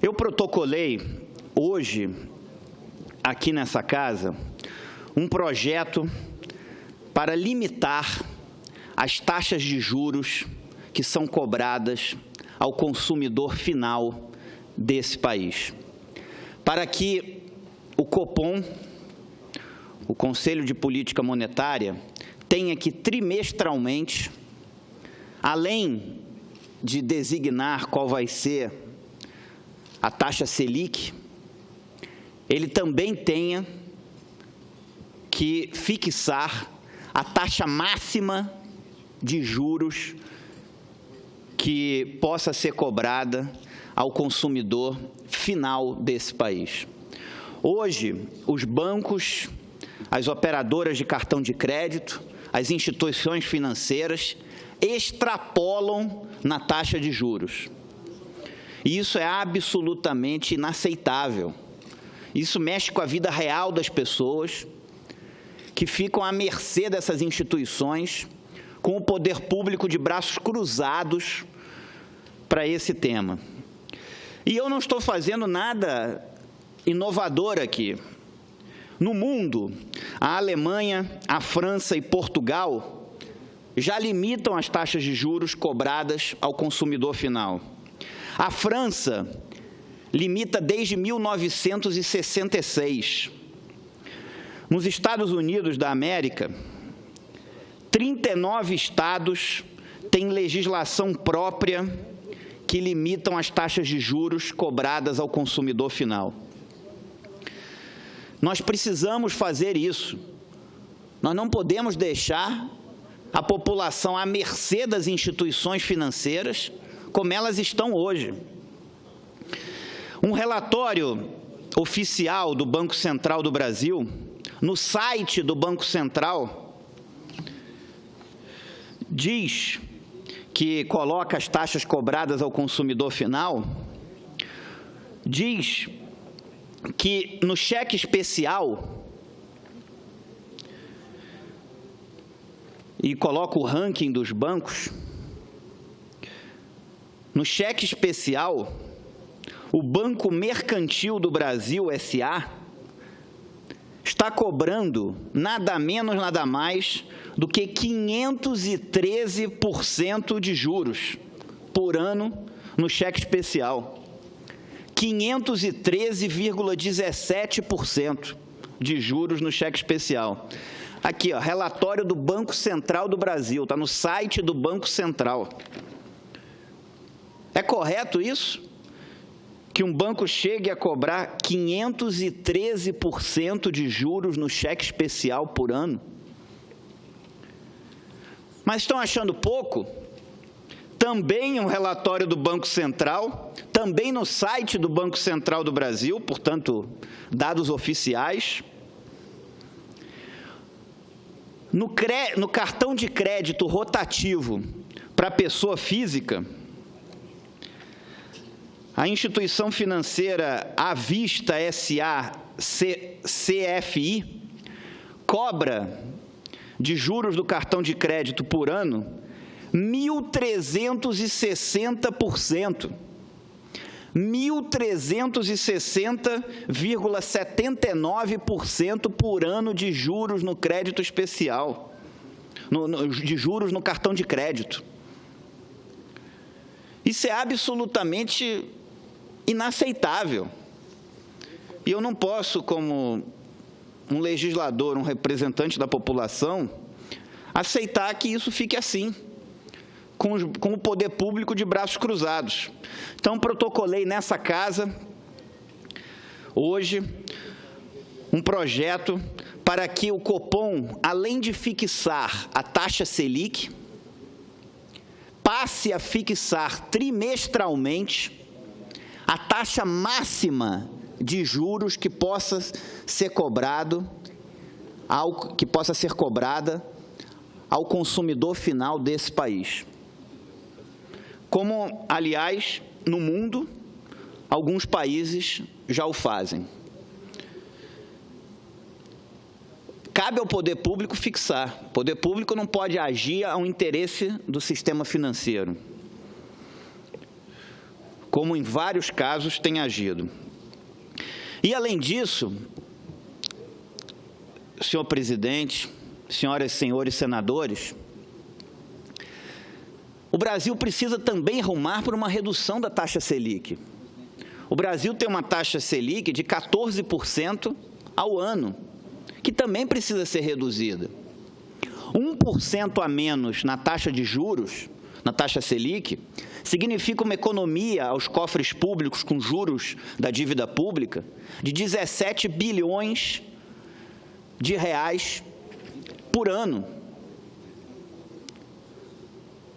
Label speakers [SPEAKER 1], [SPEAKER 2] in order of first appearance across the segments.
[SPEAKER 1] Eu protocolei hoje, aqui nessa casa, um projeto para limitar as taxas de juros que são cobradas ao consumidor final desse país, para que o Copom, o Conselho de Política Monetária, tenha que trimestralmente, além de designar qual vai ser a taxa Selic, ele também tenha que fixar a taxa máxima de juros que possa ser cobrada ao consumidor final desse país. Hoje, os bancos, as operadoras de cartão de crédito, as instituições financeiras extrapolam na taxa de juros. E isso é absolutamente inaceitável. Isso mexe com a vida real das pessoas que ficam à mercê dessas instituições, com o poder público de braços cruzados para esse tema. E eu não estou fazendo nada inovador aqui. No mundo, a Alemanha, a França e Portugal já limitam as taxas de juros cobradas ao consumidor final. A França limita desde 1966. Nos Estados Unidos da América, 39 estados têm legislação própria que limitam as taxas de juros cobradas ao consumidor final. Nós precisamos fazer isso. Nós não podemos deixar a população à mercê das instituições financeiras como elas estão hoje. Um relatório oficial do Banco Central do Brasil, no site do Banco Central, diz que coloca as taxas cobradas ao consumidor final, diz que no cheque especial, e coloca o ranking dos bancos, no cheque especial, o Banco Mercantil do Brasil, S.A., está cobrando nada menos, nada mais do que 513% de juros por ano no cheque especial. 513,17% de juros no cheque especial. Aqui, ó, relatório do Banco Central do Brasil, está no site do Banco Central. É correto isso? Que um banco chegue a cobrar 513% de juros no cheque especial por ano? Mas estão achando pouco? Também um relatório do Banco Central, também no site do Banco Central do Brasil, portanto, dados oficiais. No cartão de crédito rotativo para pessoa física, a instituição financeira à vista S.A. CFI cobra de juros do cartão de crédito por ano 1.360%. 1.360,79% por ano de juros no crédito especial, de juros no cartão de crédito. Isso é absolutamente inaceitável. E eu não posso, como um legislador, um representante da população, aceitar que isso fique assim, com o poder público de braços cruzados. Então, protocolei nessa casa, hoje, um projeto para que o Copom, além de fixar a taxa Selic, passe a fixar trimestralmente a taxa máxima de juros que possa ser cobrada ao consumidor final desse país. Como, aliás, no mundo, alguns países já o fazem. Cabe ao poder público fixar. O poder público não pode agir ao interesse do sistema financeiro. como em vários casos tem agido. E, além disso, senhor presidente, senhoras e senhores senadores, o Brasil precisa também rumar para uma redução da taxa Selic. O Brasil tem uma taxa Selic de 14% ao ano, que também precisa ser reduzida. 1% a menos na taxa de juros, na taxa Selic, significa uma economia aos cofres públicos com juros da dívida pública de 17 bilhões de reais por ano.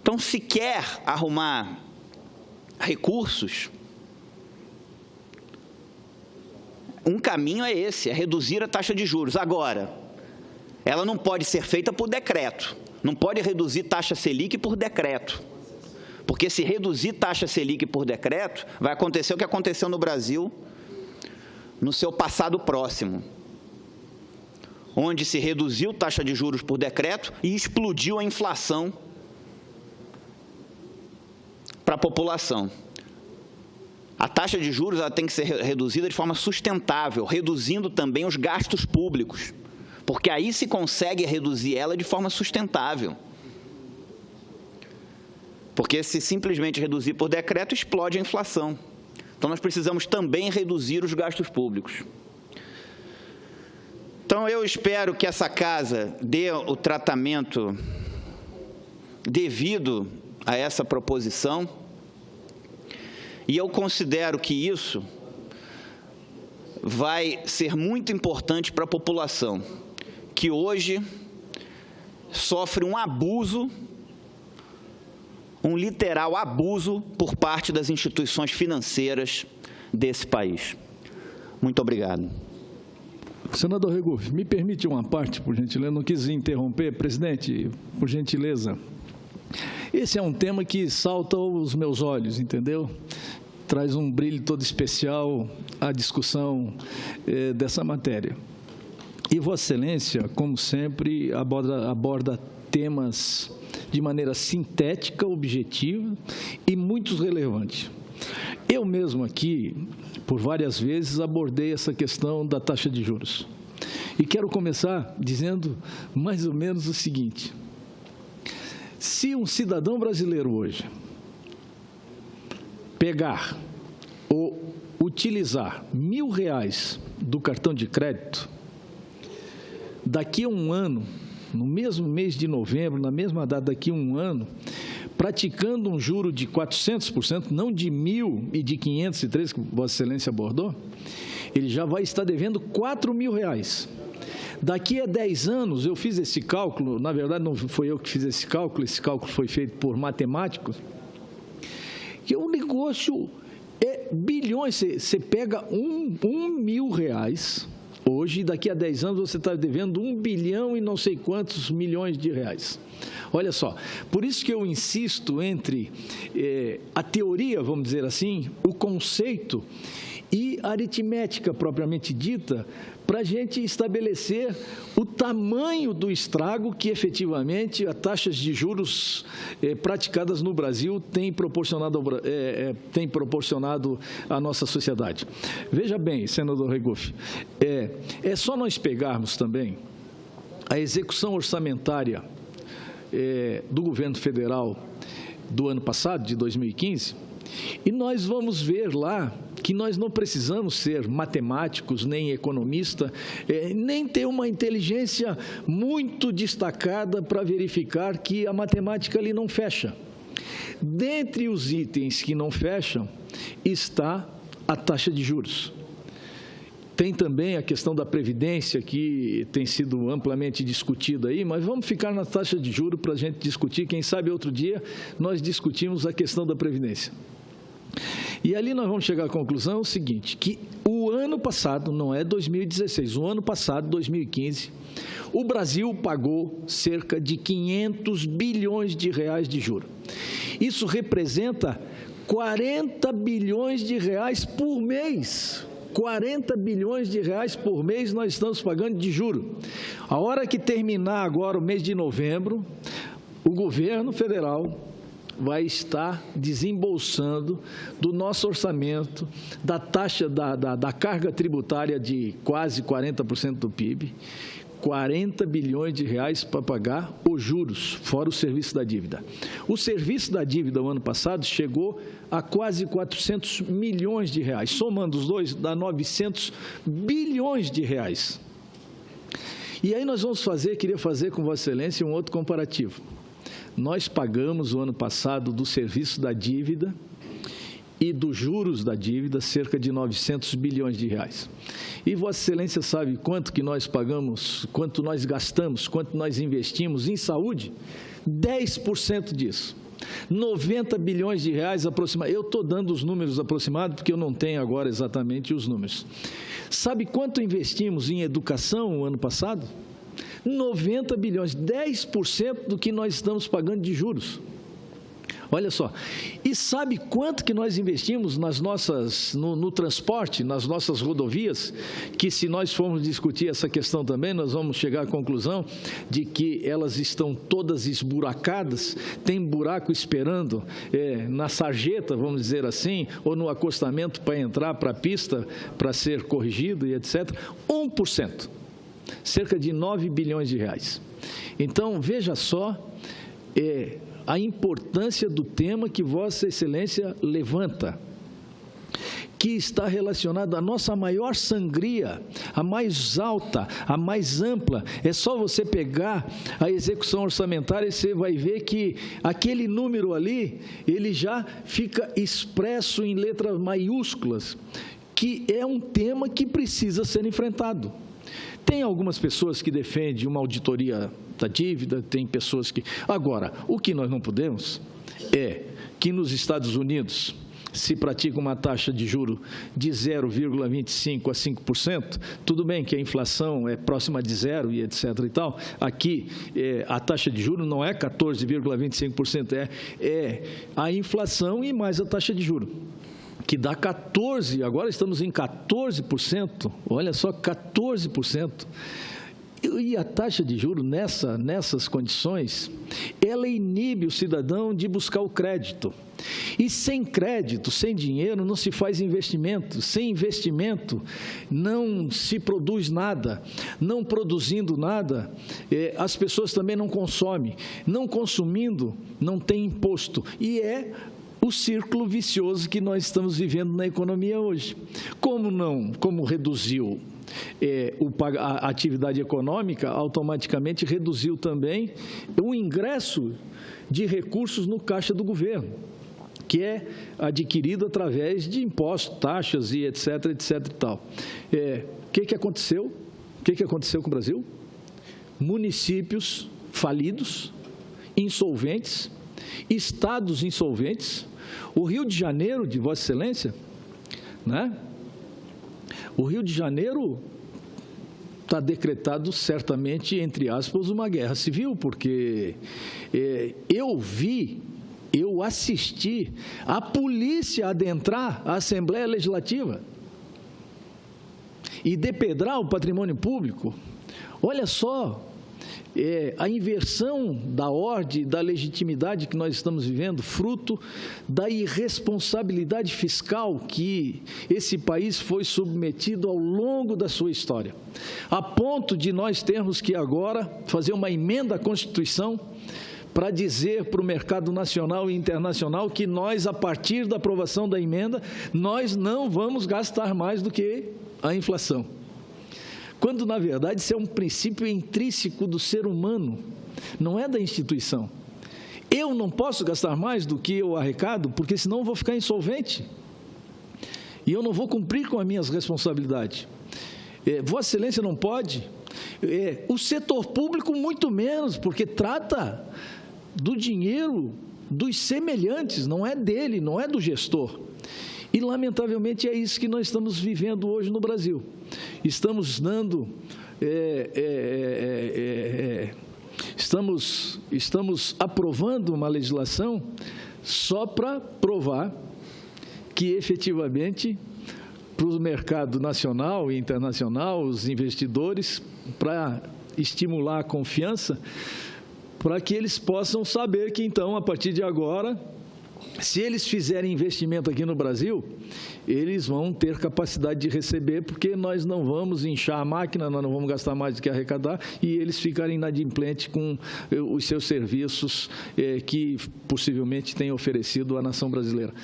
[SPEAKER 1] Então, se quer arrumar recursos, um caminho é esse, é reduzir a taxa de juros. Agora, ela não pode ser feita por decreto, não pode reduzir taxa Selic por decreto, porque se reduzir taxa Selic por decreto, vai acontecer o que aconteceu no Brasil no seu passado próximo, onde se reduziu taxa de juros por decreto e explodiu a inflação para a população. A taxa de juros ela tem que ser reduzida de forma sustentável, reduzindo também os gastos públicos, porque aí se consegue reduzir ela de forma sustentável. Porque se simplesmente reduzir por decreto, explode a inflação. Então, nós precisamos também reduzir os gastos públicos. Então, eu espero que essa casa dê o tratamento devido a essa proposição, e eu considero que isso vai ser muito importante para a população, que hoje sofre um abuso, um literal abuso por parte das instituições financeiras desse país. Muito obrigado.
[SPEAKER 2] Senador Regufe, me permite uma parte, por gentileza, não quis interromper. Presidente, por gentileza. Esse é um tema que salta aos meus olhos, entendeu? Traz um brilho todo especial à discussão dessa matéria. E Vossa Excelência, como sempre, aborda temas de maneira sintética, objetiva e muito relevante. Eu mesmo aqui, por várias vezes, abordei essa questão da taxa de juros. E quero começar dizendo mais ou menos o seguinte: se um cidadão brasileiro hoje pegar ou utilizar R$1.000 do cartão de crédito, daqui a um ano, no mesmo mês de novembro, na mesma data, daqui a um ano, praticando um juro de 400%, não de 1.000 e de 503, que Vossa Excelência abordou, ele já vai estar devendo R$4.000. Daqui a 10 anos, eu fiz esse cálculo, na verdade não foi eu que fiz esse cálculo foi feito por matemáticos, que o negócio é bilhões, você pega R$1.000, hoje, daqui a 10 anos, você está devendo 1 bilhão e não sei quantos milhões de reais. Olha só, por isso que eu insisto entre a teoria, vamos dizer assim, o conceito e a aritmética propriamente dita, para a gente estabelecer o tamanho do estrago que efetivamente as taxas de juros praticadas no Brasil têm proporcionado à nossa sociedade. Veja bem, senador Regufe, é só nós pegarmos também a execução orçamentária do governo federal do ano passado, de 2015, e nós vamos ver lá que nós não precisamos ser matemáticos, nem economista, nem ter uma inteligência muito destacada para verificar que a matemática ali não fecha. Dentre os itens que não fecham está a taxa de juros. Tem também a questão da Previdência, que tem sido amplamente discutida aí, mas vamos ficar na taxa de juros para a gente discutir. Quem sabe outro dia nós discutimos a questão da Previdência. E ali nós vamos chegar à conclusão seguinte, que o ano passado, não é 2016, o ano passado, 2015, o Brasil pagou cerca de 500 bilhões de reais de juros. Isso representa 40 bilhões de reais por mês. 40 bilhões de reais por mês nós estamos pagando de juro. A hora que terminar agora o mês de novembro, o governo federal vai estar desembolsando do nosso orçamento, da taxa, da carga tributária de quase 40% do PIB, 40 bilhões de reais para pagar os juros, fora o serviço da dívida. O serviço da dívida, o ano passado, chegou a quase 400 milhões de reais. Somando os dois, dá 900 bilhões de reais. E aí nós queria fazer com Vossa Excelência um outro comparativo. Nós pagamos o ano passado do serviço da dívida e dos juros da dívida cerca de 900 bilhões de reais. E Vossa Excelência sabe quanto que nós pagamos, quanto nós gastamos, quanto nós investimos em saúde? 10% disso. 90 bilhões de reais aproximadamente. Eu estou dando os números aproximados porque eu não tenho agora exatamente os números. Sabe quanto investimos em educação o ano passado? 90 bilhões, 10% do que nós estamos pagando de juros. Olha só, e sabe quanto que nós investimos no transporte, nas nossas rodovias, que se nós formos discutir essa questão também, nós vamos chegar à conclusão de que elas estão todas esburacadas, tem buraco esperando na sarjeta, vamos dizer assim, ou no acostamento para entrar para a pista, para ser corrigido e etc. 1%, cerca de 9 bilhões de reais. Então, veja só, a importância do tema que Vossa Excelência levanta, que está relacionado à nossa maior sangria, a mais alta, a mais ampla. É só você pegar a execução orçamentária e você vai ver que aquele número ali, ele já fica expresso em letras maiúsculas, que é um tema que precisa ser enfrentado. Tem algumas pessoas que defendem uma auditoria da dívida, tem pessoas que... Agora, o que nós não podemos é que nos Estados Unidos se pratica uma taxa de juro de 0,25% a 5%, tudo bem que a inflação é próxima de zero e etc. e tal, aqui a taxa de juro não é 14,25%, é a inflação e mais a taxa de juro, que dá 14%, agora estamos em 14%, olha só, 14%. E a taxa de juros, nessas condições, ela inibe o cidadão de buscar o crédito. E sem crédito, sem dinheiro, não se faz investimento. Sem investimento, não se produz nada. Não produzindo nada, as pessoas também não consomem. Não consumindo, não tem imposto. E é o círculo vicioso que nós estamos vivendo na economia hoje. Como reduziu a atividade econômica, automaticamente reduziu também o ingresso de recursos no caixa do governo, que é adquirido através de impostos, taxas e etc, etc e tal. O que aconteceu? O que aconteceu com o Brasil? Municípios falidos, insolventes, estados insolventes. O Rio de Janeiro, de Vossa Excelência, né? O Rio de Janeiro está decretado certamente, entre aspas, uma guerra civil, porque eu assisti a polícia adentrar a Assembleia Legislativa e depedrar o patrimônio público. Olha só, a inversão da ordem, da legitimidade que nós estamos vivendo, fruto da irresponsabilidade fiscal que esse país foi submetido ao longo da sua história, a ponto de nós termos que agora fazer uma emenda à Constituição para dizer para o mercado nacional e internacional que nós, a partir da aprovação da emenda, nós não vamos gastar mais do que a inflação. Quando, na verdade, isso é um princípio intrínseco do ser humano, não é da instituição. Eu não posso gastar mais do que eu arrecado, porque senão eu vou ficar insolvente. E eu não vou cumprir com as minhas responsabilidades. Vossa Excelência não pode. O setor público, muito menos, porque trata do dinheiro dos semelhantes, não é dele, não é do gestor. E, lamentavelmente, é isso que nós estamos vivendo hoje no Brasil. Estamos dando... Estamos aprovando uma legislação só para provar que, efetivamente, para o mercado nacional e internacional, os investidores, para estimular a confiança, para que eles possam saber que, então, a partir de agora, se eles fizerem investimento aqui no Brasil, eles vão ter capacidade de receber, porque nós não vamos inchar a máquina, nós não vamos gastar mais do que arrecadar, e eles ficarem inadimplentes com os seus serviços que possivelmente têm oferecido à nação brasileira.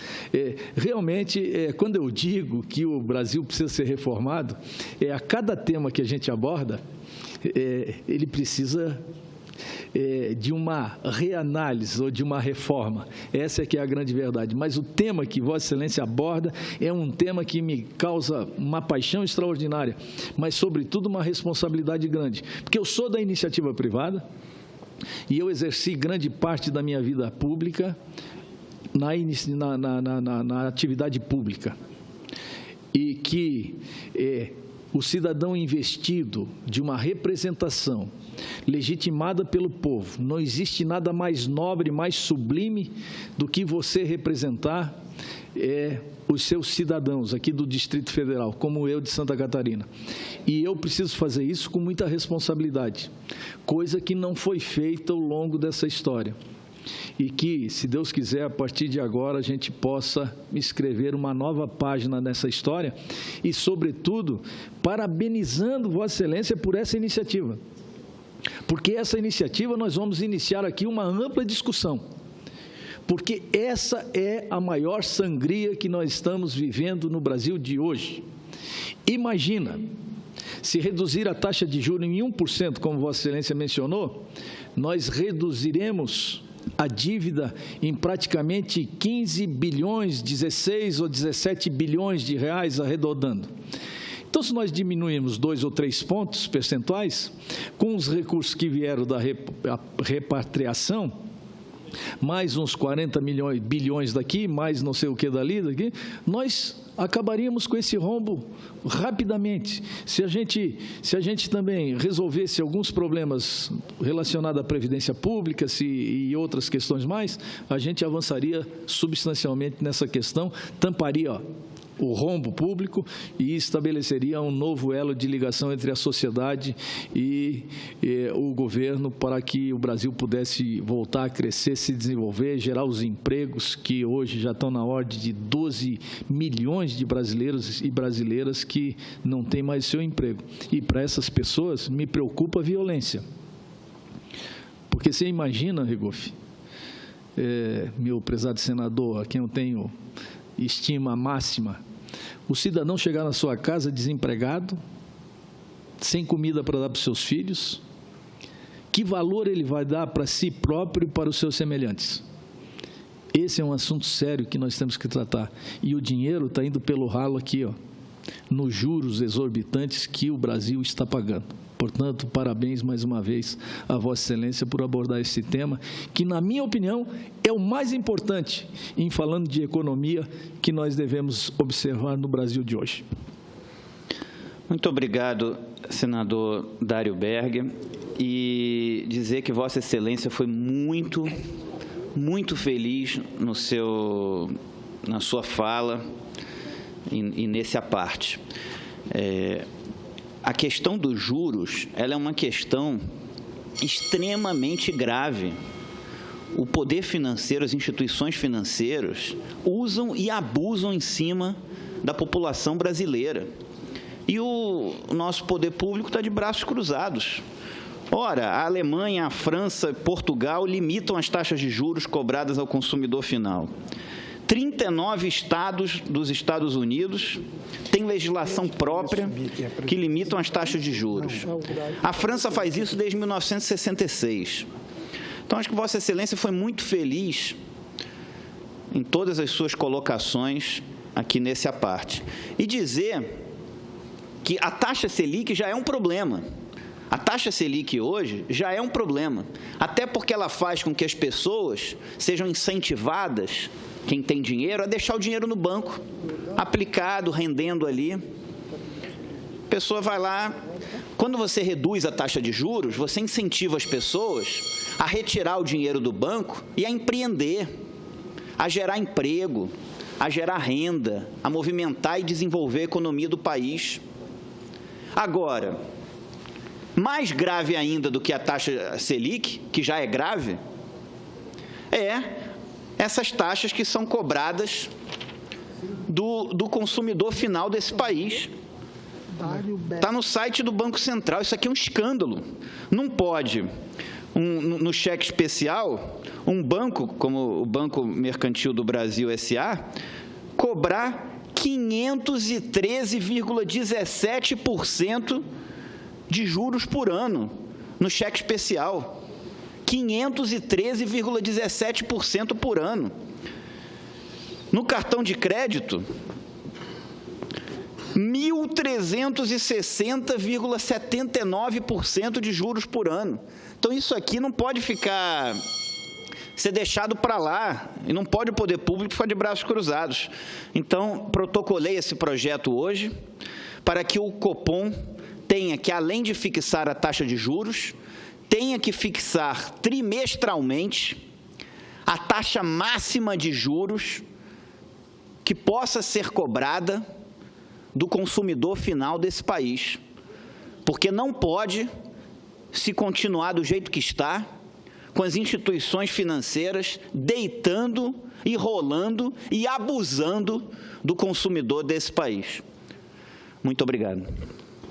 [SPEAKER 2] Realmente, quando eu digo que o Brasil precisa ser reformado, a cada tema que a gente aborda, ele precisa de uma reanálise ou de uma reforma. Essa é que é a grande verdade. Mas o tema que Vossa Excelência aborda é um tema que me causa uma paixão extraordinária, mas, sobretudo, uma responsabilidade grande. Porque eu sou da iniciativa privada e eu exerci grande parte da minha vida pública na atividade pública. E que o cidadão investido de uma representação legitimada pelo povo, não existe nada mais nobre, mais sublime do que você representar os seus cidadãos aqui do Distrito Federal, como eu de Santa Catarina. E eu preciso fazer isso com muita responsabilidade, coisa que não foi feita ao longo dessa história. E que, se Deus quiser, a partir de agora a gente possa escrever uma nova página nessa história e, sobretudo, parabenizando Vossa Excelência por essa iniciativa. Porque essa iniciativa nós vamos iniciar aqui uma ampla discussão. Porque essa é a maior sangria que nós estamos vivendo no Brasil de hoje. Imagina, se reduzir a taxa de juros em 1%, como Vossa Excelência mencionou, nós reduziremos a dívida em praticamente 15 bilhões, 16 ou 17 bilhões de reais, arredondando. Então, se nós diminuirmos 2 ou 3 pontos percentuais, com os recursos que vieram da repatriação, mais uns 40 bilhões daqui, mais não sei o que daqui, nós acabaríamos com esse rombo rapidamente. Se a gente também resolvesse alguns problemas relacionados à Previdência Pública e outras questões mais, a gente avançaria substancialmente nessa questão, tamparia o rombo público e estabeleceria um novo elo de ligação entre a sociedade e o governo para que o Brasil pudesse voltar a crescer, se desenvolver, gerar os empregos que hoje já estão na ordem de 12 milhões de brasileiros e brasileiras que não têm mais seu emprego. E para essas pessoas me preocupa a violência. Porque você imagina, Regoff, meu prezado senador, a quem eu tenho estima máxima, o cidadão chegar na sua casa desempregado, sem comida para dar para os seus filhos, que valor ele vai dar para si próprio e para os seus semelhantes? Esse é um assunto sério que nós temos que tratar. E o dinheiro está indo pelo ralo aqui, nos juros exorbitantes que o Brasil está pagando. Portanto, parabéns mais uma vez a Vossa Excelência por abordar esse tema, que, na minha opinião, é o mais importante em falando de economia que nós devemos observar no Brasil de hoje.
[SPEAKER 1] Muito obrigado, senador Dário Berger, e dizer que Vossa Excelência foi muito feliz na sua fala e nesse aparte. A questão dos juros, ela é uma questão extremamente grave. O poder financeiro, as instituições financeiras usam e abusam em cima da população brasileira. E o nosso poder público está de braços cruzados. Ora, a Alemanha, a França, Portugal limitam as taxas de juros cobradas ao consumidor final. 39 estados dos Estados Unidos têm legislação própria que limitam as taxas de juros. A França faz isso desde 1966. Então, acho que Vossa Excelência foi muito feliz em todas as suas colocações aqui nesse aparte. E dizer que a taxa Selic já é um problema. A taxa Selic hoje já é um problema, até porque ela faz com que as pessoas sejam incentivadas, quem tem dinheiro, a deixar o dinheiro no banco, aplicado, rendendo ali. A pessoa vai lá, quando você reduz a taxa de juros, você incentiva as pessoas a retirar o dinheiro do banco e a empreender, a gerar emprego, a gerar renda, a movimentar e desenvolver a economia do país. Agora, mais grave ainda do que a taxa Selic, que já é grave, é essas taxas que são cobradas do consumidor final desse país. Está no site do Banco Central. Isso aqui é um escândalo. Não pode, no cheque especial, um banco, como o Banco Mercantil do Brasil S.A., cobrar 513,17% de juros por ano no cheque especial. 513,17% por ano. No cartão de crédito, 1.360,79% de juros por ano. Então, isso aqui não pode ser deixado para lá, e não pode o poder público ficar de braços cruzados. Então, protocolei esse projeto hoje para que o Copom tenha que, além de fixar a taxa de juros, tenha que fixar trimestralmente a taxa máxima de juros que possa ser cobrada do consumidor final desse país, porque não pode se continuar do jeito que está, com as instituições financeiras deitando e rolando e abusando do consumidor desse país. Muito obrigado.